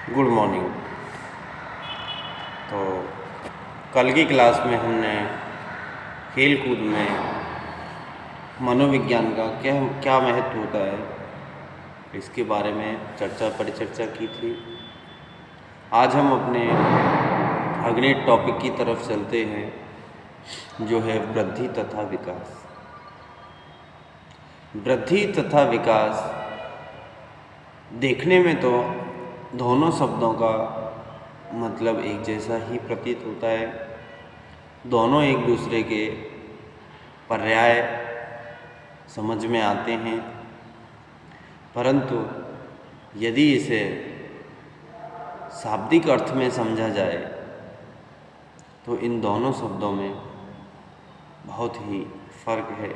Good morning. तो कल की क्लास में हमने खेल कूद में मनोविज्ञान का क्या क्या महत्व होता है इसके बारे में परिचर्चा की थी। आज हम अपने अगले टॉपिक की तरफ चलते हैं जो है वृद्धि तथा विकास। वृद्धि तथा विकास देखने में तो दोनों शब्दों का मतलब एक जैसा ही प्रतीत होता है। दोनों एक दूसरे के पर्याय समझ में आते हैं, परंतु यदि इसे शाब्दिक अर्थ में समझा जाए तो इन दोनों शब्दों में बहुत ही फर्क है।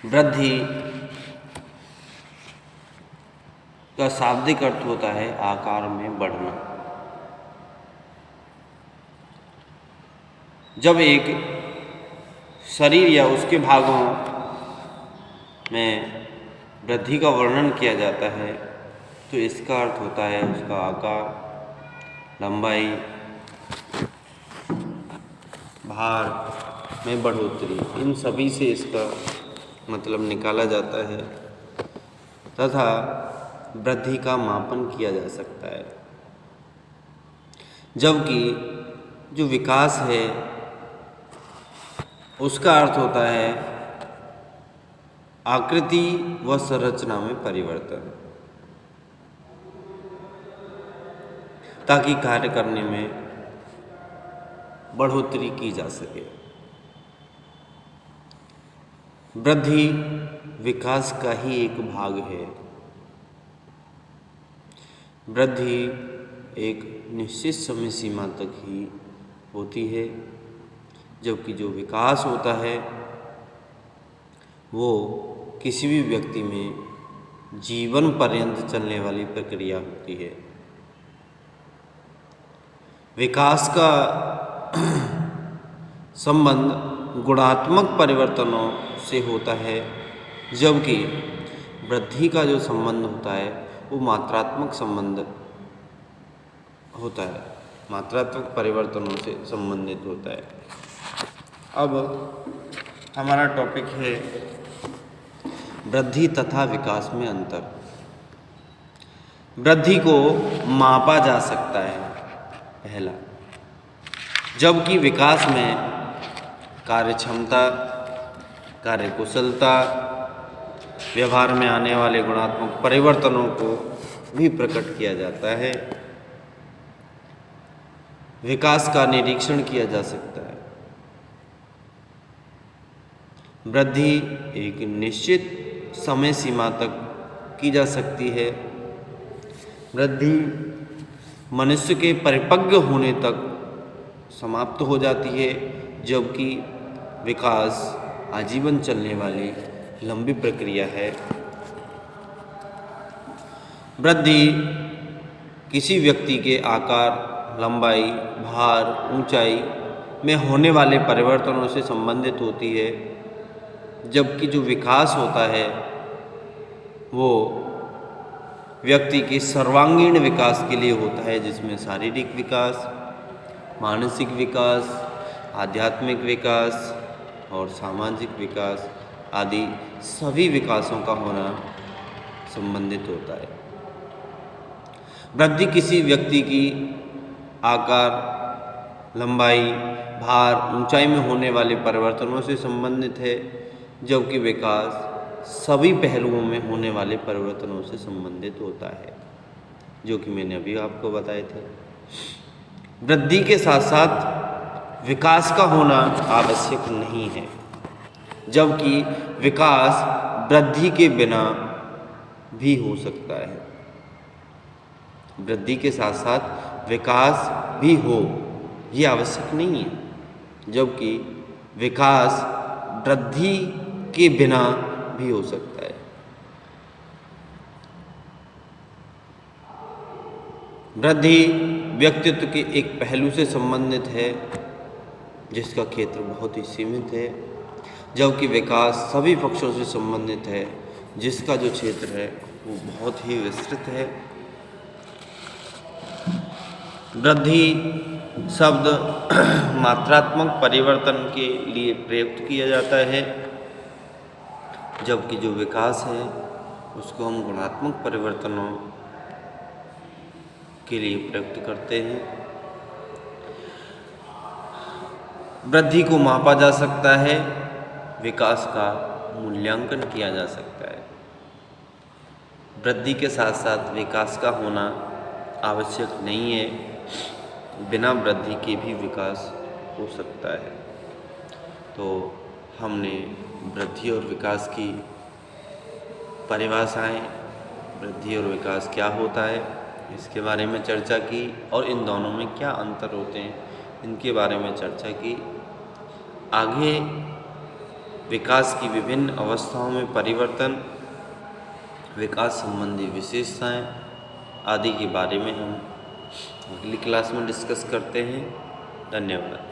वृद्धि का शाब्दिक अर्थ होता है आकार में बढ़ना। जब एक शरीर या उसके भागों में वृद्धि का वर्णन किया जाता है तो इसका अर्थ होता है उसका आकार, लंबाई, भार में बढ़ोतरी। इन सभी से इसका मतलब निकाला जाता है तथा वृद्धि का मापन किया जा सकता है। जबकि जो विकास है उसका अर्थ होता है आकृति व संरचना में परिवर्तन, ताकि कार्य करने में बढ़ोतरी की जा सके। वृद्धि विकास का ही एक भाग है। वृद्धि एक निश्चित समय सीमा तक ही होती है, जबकि जो विकास होता है वो किसी भी व्यक्ति में जीवन पर्यंत चलने वाली प्रक्रिया होती है। विकास का संबंध गुणात्मक परिवर्तनों से होता है, जबकि वृद्धि का जो संबंध होता है वो मात्रात्मक संबंध होता है, मात्रात्मक परिवर्तनों से संबंधित होता है। अब हमारा टॉपिक है वृद्धि तथा विकास में अंतर। वृद्धि को मापा जा सकता है पहला, जबकि विकास में कार्यक्षमता, कार्यकुशलता, व्यवहार में आने वाले गुणात्मक परिवर्तनों को भी प्रकट किया जाता है। विकास का निरीक्षण किया जा सकता है। वृद्धि एक निश्चित समय सीमा तक की जा सकती है। वृद्धि मनुष्य के परिपक्व होने तक समाप्त हो जाती है, जबकि विकास आजीवन चलने वाली लंबी प्रक्रिया है। वृद्धि किसी व्यक्ति के आकार, लंबाई, भार, ऊंचाई में होने वाले परिवर्तनों से संबंधित होती है, जबकि जो विकास होता है वो व्यक्ति के सर्वांगीण विकास के लिए होता है, जिसमें शारीरिक विकास, मानसिक विकास, आध्यात्मिक विकास और सामाजिक विकास आदि सभी विकासों का होना संबंधित होता है। वृद्धि किसी व्यक्ति की आकार, लंबाई, भार, ऊंचाई में होने वाले परिवर्तनों से संबंधित है, जबकि विकास सभी पहलुओं में होने वाले परिवर्तनों से संबंधित होता है, जो कि मैंने अभी आपको बताए थे। वृद्धि के साथ साथ विकास का होना आवश्यक नहीं है, जबकि विकास वृद्धि के बिना भी हो सकता है। वृद्धि के साथ साथ विकास भी हो ये आवश्यक नहीं है, जबकि विकास वृद्धि के बिना भी हो सकता है। वृद्धि व्यक्तित्व के एक पहलू से संबंधित है जिसका क्षेत्र बहुत ही सीमित है, जबकि विकास सभी पक्षों से संबंधित है जिसका जो क्षेत्र है वो बहुत ही विस्तृत है। वृद्धि शब्द मात्रात्मक परिवर्तन के लिए प्रयुक्त किया जाता है, जबकि जो विकास है उसको हम गुणात्मक परिवर्तनों के लिए प्रयुक्त करते हैं। वृद्धि को मापा जा सकता है, विकास का मूल्यांकन किया जा सकता है। वृद्धि के साथ साथ विकास का होना आवश्यक नहीं है, बिना वृद्धि के भी विकास हो सकता है। तो हमने वृद्धि और विकास की परिभाषाएं, वृद्धि और विकास क्या होता है इसके बारे में चर्चा की, और इन दोनों में क्या अंतर होते हैं इनके बारे में चर्चा की। आगे विकास की विभिन्न अवस्थाओं में परिवर्तन, विकास संबंधी विशेषताएं आदि के बारे में हम अगली क्लास में डिस्कस करते हैं। धन्यवाद।